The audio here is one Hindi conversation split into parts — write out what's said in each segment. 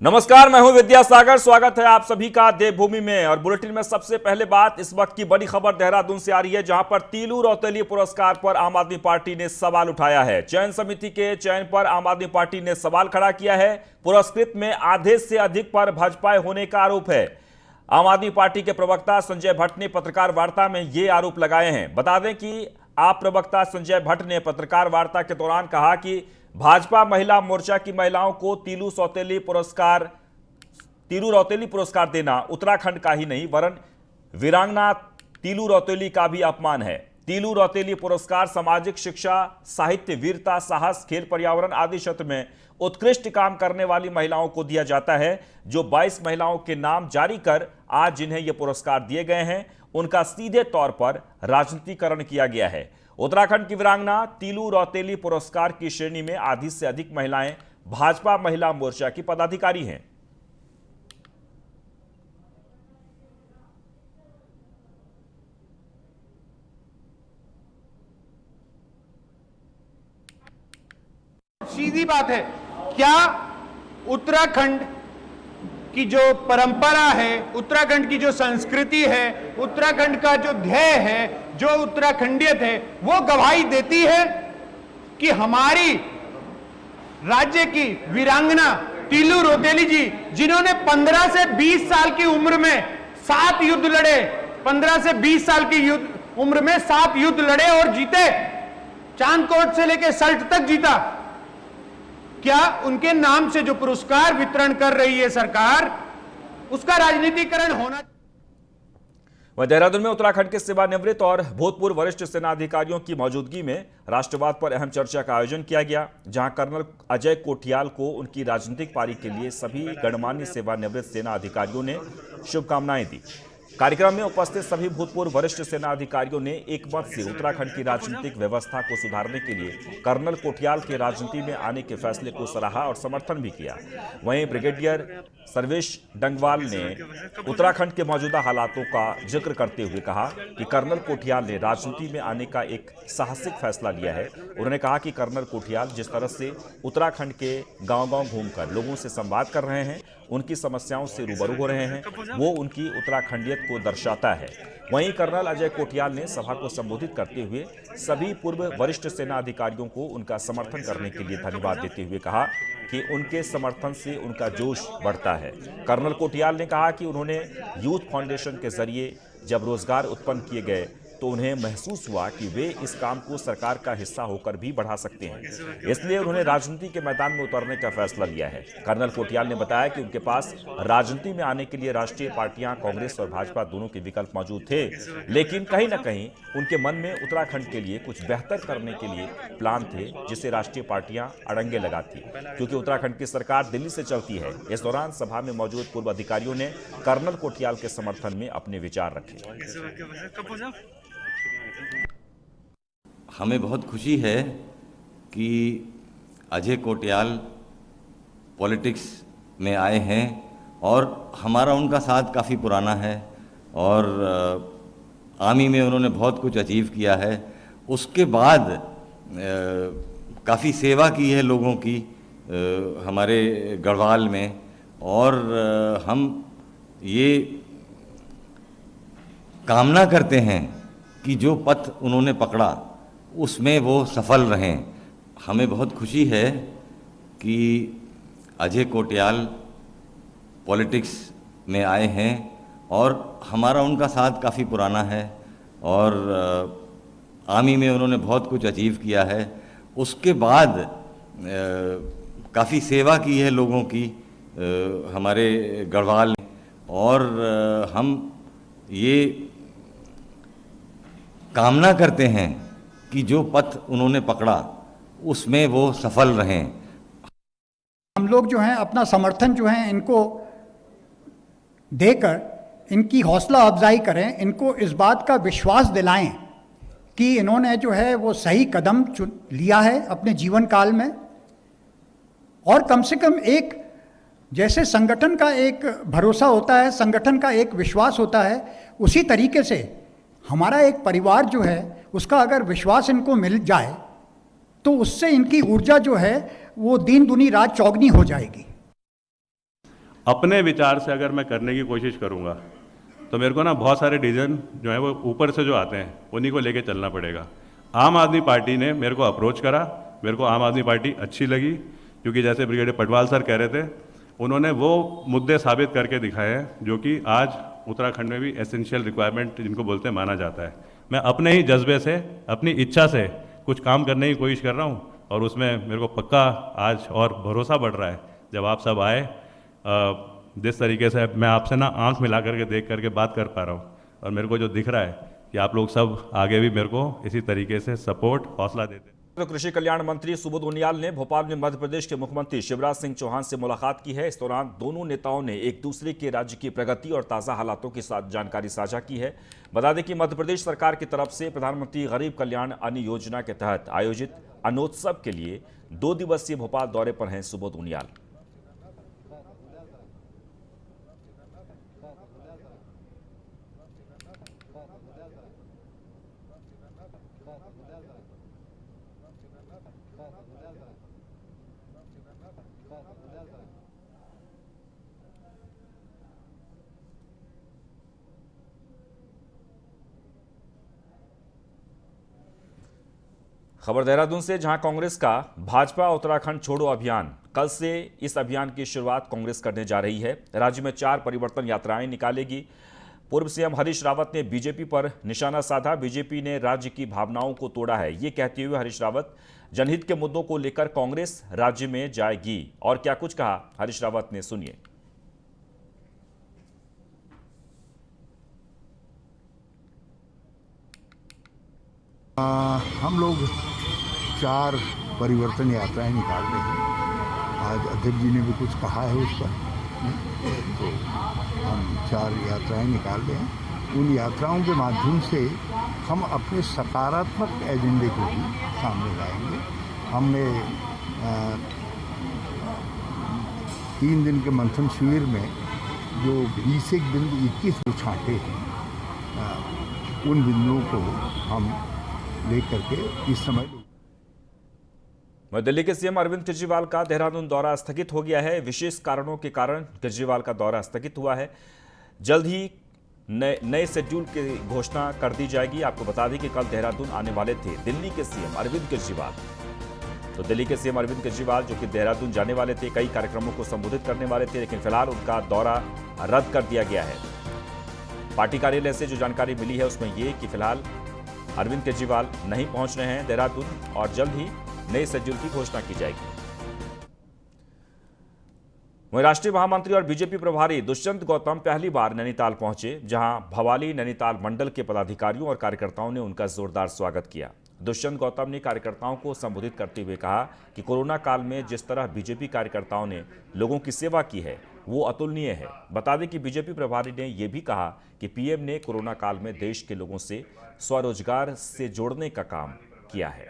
नमस्कार, मैं हूं विद्यासागर। स्वागत है आप सभी का देवभूमि में। और बुलेटिन में सबसे पहले बात इस वक्त की बड़ी खबर देहरादून से आ रही है, जहां पर तीलू रौतेली पुरस्कार पर आम आदमी पार्टी ने सवाल उठाया है। चयन समिति के चयन पर आम आदमी पार्टी ने सवाल खड़ा किया है। पुरस्कृत में आधे से अधिक पर भाजपा होने का आरोप है। आम आदमी पार्टी के प्रवक्ता संजय भट्ट ने पत्रकार वार्ता में ये आरोप लगाए हैं। बता दें कि आप प्रवक्ता संजय भट्ट ने पत्रकार वार्ता के दौरान कहा कि भाजपा महिला मोर्चा की महिलाओं को तीलू रौतेली पुरस्कार देना उत्तराखंड का ही नहीं वरन वीरांगना तीलू रौतेली का भी अपमान है। तीलू रौतेली पुरस्कार सामाजिक शिक्षा, साहित्य, वीरता, साहस, खेल, पर्यावरण आदि क्षेत्र में उत्कृष्ट काम करने वाली महिलाओं को दिया जाता है। जो 22 महिलाओं के नाम जारी कर आज जिन्हें ये पुरस्कार दिए गए हैं, उनका सीधे तौर पर राजनीतिकरण किया गया है। उत्तराखंड की वीरांगना तीलू रौतेली पुरस्कार की श्रेणी में आधी से अधिक महिलाएं भाजपा महिला मोर्चा की पदाधिकारी हैं। सीधी बात है, क्या उत्तराखंड की जो परंपरा है, उत्तराखंड की जो संस्कृति है, उत्तराखंड का जो ध्येय है, जो उत्तराखंडियत है, वो गवाही देती है कि हमारी राज्य की वीरांगना तीलू रौतेली जी, जिन्होंने 15 से 20 साल की उम्र में 7 युद्ध लड़े, 15 से 20 साल की उम्र में 7 युद्ध लड़े और जीते, चांदकोट से लेकर सल्ट तक जीता, क्या उनके नाम से जो पुरस्कार वितरण कर रही है सरकार, उसका राजनीतिकरण होना? वह देहरादून में उत्तराखंड के सेवानिवृत्त और भूतपूर्व वरिष्ठ सेना अधिकारियों की मौजूदगी में राष्ट्रवाद पर अहम चर्चा का आयोजन किया गया, जहां कर्नल अजय कोठियाल को उनकी राजनीतिक पारी के लिए सभी गणमान्य सेवानिवृत्त सेना अधिकारियों ने शुभकामनाएं दी। कार्यक्रम में उपस्थित सभी भूतपूर्व वरिष्ठ सेना अधिकारियों ने एक मत से उत्तराखंड की राजनीतिक व्यवस्था को सुधारने के लिए कर्नल कोठियाल के राजनीति में आने के फैसले को सराहा और समर्थन भी किया। वहीं ब्रिगेडियर सर्वेश डंगवाल ने उत्तराखंड के मौजूदा हालातों का जिक्र करते हुए कहा कि कर्नल कोठियाल ने राजनीति में आने का एक साहसिक फैसला लिया है। उन्होंने कहा कि कर्नल कोठियाल जिस तरह से उत्तराखंड के गांव-गांव घूमकर लोगों से संवाद कर रहे हैं, उनकी समस्याओं से रूबरू हो रहे हैं, वो उनकी उत्तराखंडियत को दर्शाता है। वहीं कर्नल अजय कोठियाल ने सभा को संबोधित करते हुए सभी पूर्व वरिष्ठ सेना अधिकारियों को उनका समर्थन करने के लिए धन्यवाद देते हुए कहा कि उनके समर्थन से उनका जोश बढ़ता है। कर्नल कोठियाल ने कहा कि उन्होंने यूथ फाउंडेशन के जरिए जब रोजगार उत्पन्न किए गए तो उन्हें महसूस हुआ कि वे इस काम को सरकार का हिस्सा होकर भी बढ़ा सकते हैं, इसलिए उन्होंने राजनीति के मैदान में उतरने का फैसला लिया है। कर्नल कोठियाल ने बताया कि उनके पास राजनीति में आने के लिए राष्ट्रीय पार्टियां कांग्रेस और भाजपा दोनों के विकल्प मौजूद थे, लेकिन कहीं ना कहीं उनके मन में उत्तराखंड के लिए कुछ बेहतर करने के लिए प्लान थे, जिसे राष्ट्रीय पार्टियां अड़ंगे लगाती, क्योंकि उत्तराखंड की सरकार दिल्ली से चलती है। इस दौरान सभा में मौजूद पूर्व अधिकारियों ने कर्नल कोठियाल के समर्थन में अपने विचार रखे। हमें बहुत खुशी है कि अजय कोठियाल पॉलिटिक्स में आए हैं और हमारा उनका साथ काफ़ी पुराना है और आर्मी में उन्होंने बहुत कुछ अचीव किया है। उसके बाद काफ़ी सेवा की है लोगों की हमारे गढ़वाल में, और हम ये कामना करते हैं कि जो पथ उन्होंने पकड़ा उसमें वो सफल रहें। हमें बहुत खुशी है कि अजय कोठियाल पॉलिटिक्स में आए हैं और हमारा उनका साथ काफ़ी पुराना है और आर्मी में उन्होंने बहुत कुछ अचीव किया है। उसके बाद काफ़ी सेवा की है लोगों की हमारे गढ़वाल में, और हम ये कामना करते हैं कि जो पथ उन्होंने पकड़ा उसमें वो सफल रहें। हम लोग जो हैं अपना समर्थन जो है इनको देकर इनकी हौसला अफजाई करें, इनको इस बात का विश्वास दिलाएं कि इन्होंने जो है वो सही कदम लिया है अपने जीवन काल में, और कम से कम एक जैसे संगठन का एक भरोसा होता है, संगठन का एक विश्वास होता है, उसी तरीके से हमारा एक परिवार जो है उसका अगर विश्वास इनको मिल जाए तो उससे इनकी ऊर्जा जो है वो दिन दुनी रात चौगनी हो जाएगी। अपने विचार से अगर मैं करने की कोशिश करूँगा तो मेरे को ना बहुत सारे डिसीजन जो है वो ऊपर से जो आते हैं उन्हीं को लेके चलना पड़ेगा। आम आदमी पार्टी ने मेरे को अप्रोच करा, मेरे को आम आदमी पार्टी अच्छी लगी, क्योंकि जैसे ब्रिगेडियर पटवाल सर कह रहे थे, उन्होंने वो मुद्दे साबित करके दिखाए हैं जो कि आज उत्तराखंड में भी एसेंशियल रिक्वायरमेंट जिनको बोलते हैं माना जाता है। मैं अपने ही जज्बे से, अपनी इच्छा से कुछ काम करने की कोशिश कर रहा हूँ और उसमें मेरे को पक्का आज और भरोसा बढ़ रहा है जब आप सब आए। जिस तरीके से मैं आपसे ना आंख मिला करके देख करके बात कर पा रहा हूँ और मेरे को जो दिख रहा है कि आप लोग सब आगे भी मेरे को इसी तरीके से सपोर्ट, हौसला देते हैं। तो कृषि कल्याण मंत्री सुबोध उनियाल ने भोपाल में मध्य प्रदेश के मुख्यमंत्री शिवराज सिंह चौहान से मुलाकात की है। इस दौरान दोनों नेताओं ने एक दूसरे के राज्य की प्रगति और ताज़ा हालातों की जानकारी साझा की है। बता दें कि मध्य प्रदेश सरकार की तरफ से प्रधानमंत्री गरीब कल्याण अन्न योजना के तहत आयोजित अन्नोत्सव के लिए 2 दिवसीय भोपाल दौरे पर हैं सुबोध उनियाल। खबर देहरादून से, जहां कांग्रेस का भाजपा उत्तराखंड छोड़ो अभियान, कल से इस अभियान की शुरुआत कांग्रेस करने जा रही है। राज्य में 4 परिवर्तन यात्राएं निकालेगी। पूर्व सीएम हरीश रावत ने बीजेपी पर निशाना साधा। बीजेपी ने राज्य की भावनाओं को तोड़ा है, ये कहते हुए हरीश रावत जनहित के मुद्दों को लेकर कांग्रेस राज्य में जाएगी। और क्या कुछ कहा हरीश रावत ने, सुनिए। हम लोग 4 परिवर्तन यात्राएं निकाल रहे हैं। आज अध्यक्ष जी ने भी कुछ कहा है उस पर, तो हम 4 यात्राएं निकाल रहे हैं। उन यात्राओं के माध्यम से हम अपने सकारात्मक एजेंडे को भी सामने लाएंगे। हमने 3 दिन के मंथन शिविर में जो 21 बिंदु 21 जो छांटे हैं, उन बिंदुओं को हम लेकर के इस समय दिल्ली के सीएम अरविंद केजरीवाल का देहरादून दौरा स्थगित हो गया है। विशेष कारणों के कारण केजरीवाल का दौरा स्थगित हुआ है। जल्द ही नए शेड्यूल की घोषणा कर दी जाएगी। आपको बता दें कि कल देहरादून आने वाले थे दिल्ली के सीएम अरविंद केजरीवाल। तो दिल्ली के सीएम अरविंद केजरीवाल जो कि देहरादून जाने वाले थे, कई कार्यक्रमों को संबोधित करने वाले थे, लेकिन फिलहाल उनका दौरा रद्द कर दिया गया है। पार्टी कार्यालय से जो जानकारी मिली है उसमें ये कि फिलहाल अरविंद केजरीवाल नहीं पहुंच रहे हैं देहरादून और जल्द ही नए शेड्यूल की घोषणा की जाएगी। वहीं राष्ट्रीय महामंत्री और बीजेपी प्रभारी दुष्यंत गौतम पहली बार नैनीताल पहुंचे, जहां भवाली नैनीताल मंडल के पदाधिकारियों और कार्यकर्ताओं ने उनका जोरदार स्वागत किया। दुष्यंत गौतम ने कार्यकर्ताओं को संबोधित करते हुए कहा कि कोरोना काल में जिस तरह बीजेपी कार्यकर्ताओं ने लोगों की सेवा की है वो अतुलनीय है। बता दें कि बीजेपी प्रभारी ने यह भी कहा कि पीएम ने कोरोना काल में देश के लोगों से स्वरोजगार से जोड़ने का काम किया है।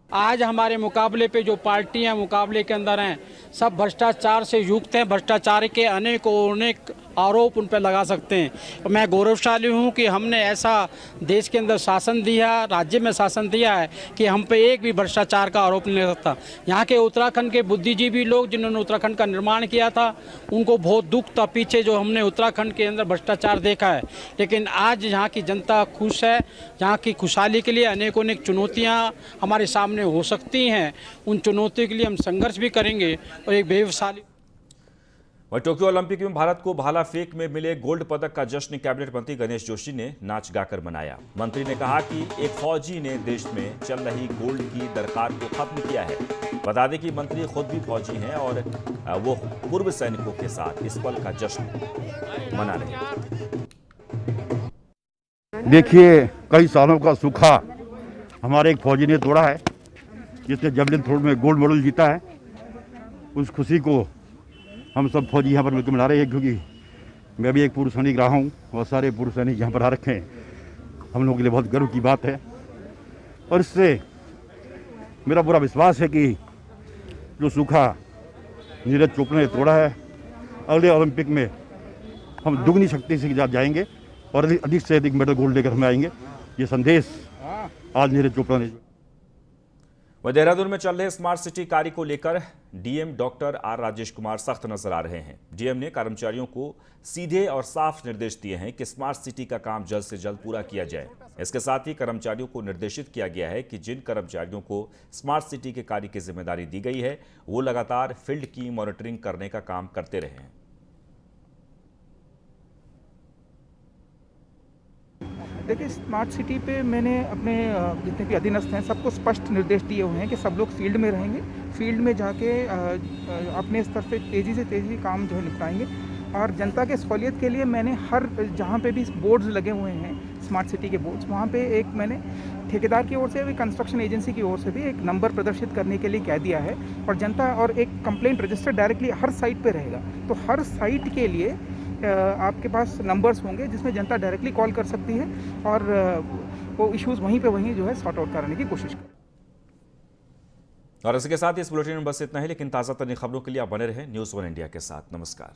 आज हमारे मुकाबले पे जो पार्टियां मुकाबले के अंदर हैं, सब भ्रष्टाचार से युक्त हैं। भ्रष्टाचार के अनेक आरोप उन पर लगा सकते हैं। मैं गौरवशाली हूं कि हमने ऐसा देश के अंदर शासन दिया, राज्य में शासन दिया है कि हम पे एक भी भ्रष्टाचार का आरोप नहीं लग सकता। यहाँ के उत्तराखंड के बुद्धिजीवी लोग जिन्होंने उत्तराखंड का निर्माण किया था, उनको बहुत दुख था पीछे जो हमने उत्तराखंड के अंदर भ्रष्टाचार देखा है। लेकिन आज यहाँ की जनता खुश है। यहाँ की खुशहाली के लिए अनेक चुनौतियाँ हमारे सामने हो सकती हैं। उन चुनौतियों के लिए हम संघर्ष भी करेंगे। और एक बेवसाली वहीं टोक्यो ओलंपिक में भारत को भाला फेंक में मिले गोल्ड पदक का जश्न कैबिनेट मंत्री गणेश जोशी ने नाच गाकर मनाया। मंत्री ने कहा कि एक फौजी ने देश में चल रही गोल्ड की दरकार को खत्म किया है। बता दें कि मंत्री खुद भी फौजी हैं और वो पूर्व सैनिकों के साथ इस पल का जश्न मना रहे हैं। देखिए, कई सालों का सूखा हमारे एक फौजी ने तोड़ा है, जिसने जैवलिन थ्रो में गोल्ड मेडल जीता है। उस खुशी को हम सब फौजी यहाँ पर मिलकर मना रहे हैं, क्योंकि मैं भी एक पूर्व सैनिक रहा हूँ और सारे पूर्व सैनिक यहाँ पर आ रखे हैं। हम लोगों के लिए बहुत गर्व की बात है और इससे मेरा पूरा विश्वास है कि जो सूखा नीरज चोपड़ा ने तोड़ा है, अगले ओलंपिक में हम दुगनी शक्ति से जाएंगे और अधिक से अधिक मेडल गोल्ड लेकर हम आएंगे। ये संदेश आज नीरज चोपड़ा ने वह देहरादून में चल रहे स्मार्ट सिटी कार्य को लेकर DM doctor R Rajesh Kumar सख्त नजर आ रहे हैं। डीएम ने कर्मचारियों को सीधे और साफ निर्देश दिए हैं कि स्मार्ट सिटी का काम जल्द से जल्द पूरा किया जाए। इसके साथ ही कर्मचारियों को निर्देशित किया गया है कि जिन कर्मचारियों को स्मार्ट सिटी के कार्य की जिम्मेदारी दी गई है वो लगातार फील्ड की मॉनिटरिंग करने का काम करते रहें। देखिए, स्मार्ट सिटी पे मैंने अपने जितने भी अधीनस्थ हैं सबको स्पष्ट निर्देश दिए हुए हैं कि सब लोग फील्ड में रहेंगे, फील्ड में जाके अपने स्तर से तेज़ी काम जो है निपटाएंगे। और जनता के सहूलियत के लिए मैंने हर जहाँ पे भी बोर्ड्स लगे हुए हैं स्मार्ट सिटी के बोर्ड्स, वहाँ पे एक मैंने ठेकेदार की ओर से भी कंस्ट्रक्शन एजेंसी की ओर से भी एक नंबर प्रदर्शित करने के लिए कह दिया है। और जनता और एक कंप्लेंट रजिस्टर डायरेक्टली हर साइट पे रहेगा, तो हर साइट के लिए आपके पास नंबर्स होंगे जिसमें जनता डायरेक्टली कॉल कर सकती है और वो इश्यूज़ वहीं पे वहीं जो है सॉर्ट आउट करने की कोशिश करें। और इसके साथ ही इस बुलेटिन में बस इतना ही, लेकिन ताज़ा तरीन खबरों के लिए आप बने रहें न्यूज़ 1 इंडिया के साथ। नमस्कार।